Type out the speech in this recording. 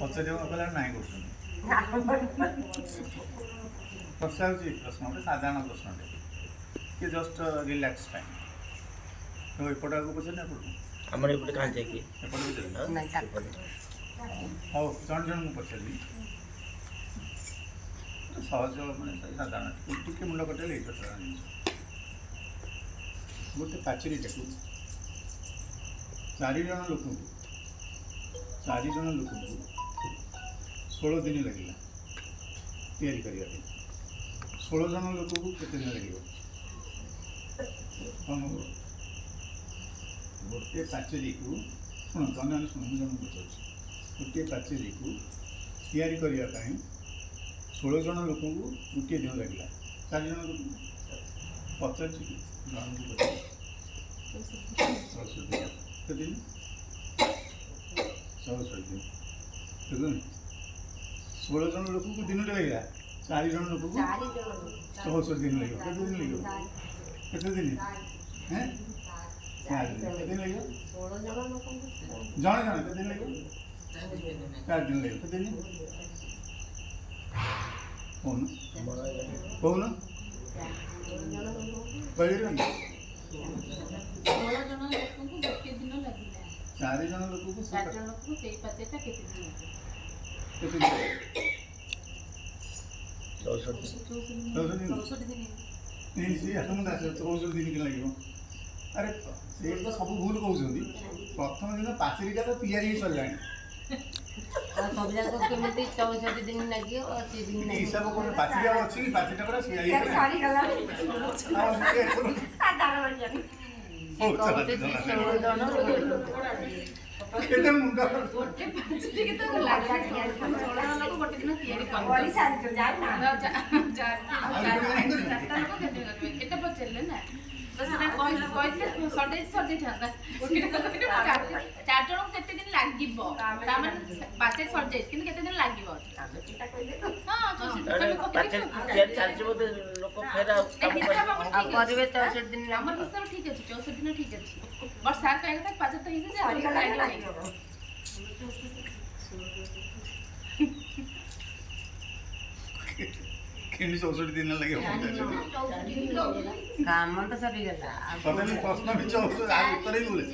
पचार कला ना कर प्रश्न गोटे साधारण प्रश्न कि जस्ट रिलैक्स टाइम तो एपट आगे पचार आमर एपटे कहाँ जाए हाँ जन जन मुझे पचारि सहज मैंने साधारण टे मुंड कटेल गोटे पाचेरी टाक 4 जन लोक 16 दिन लगे तैयारी करने 16 जन लोक को केते दिन लगे गोटे पाचेरी को शुणु अन्य शुणु जन पचार गोटे पाचेरी को तैयारी करने 16 जन लोक को गोटे दिन लगे 4 जन लोक पचार जन को पचार दिन 16 जन लोक को दिन लगे 4 जन लोक को 16 दिन लगे केते दिन हैं 4 दिन केते दिन लगे जन जन केते दिन लगे 4 दिन लगे केते दिन कौन कौन कहिरे 4 जन लोक को 4 जन लोक को सेई पतेटा केते दिन केते दिन 64 दिन नहीं सी आठ मुंडा 64 दिन के लगे अरे से तो सब भूल कहउछंदी प्रथम दिन पाचेरीटा तो तैयारी ही सरलानी और सब जाको केमिति 64 दिन लागियो और 3 दिन लागियो हिसाब कोन पाचेरी अछि पाचेरीटा पूरा सियाई सारी गला साधारण जन केते मुंडा गोटे पाचेरी के तो लागा तैयारी 16 लोग गोटे दिन तैयारी कर बड़ी सारी तो जाय ना एटा पचले ना बस ना कहले सडे था चार जन केते दिन लागिबो ता माने पाचे सडे किन केते दिन लागिबो आमे चिंता कइले हां तो पाचे तैयारी चल बोते लोक फेर करबे 64 दिन हमर हिसाब ठीक अछि 64 दिन ठीक अछि बस सार कहै तक पाचे तो हिजे केनी 64 दिन लगे काम तो सरी गला प्रश्न भी 64 उत्तर ही बोले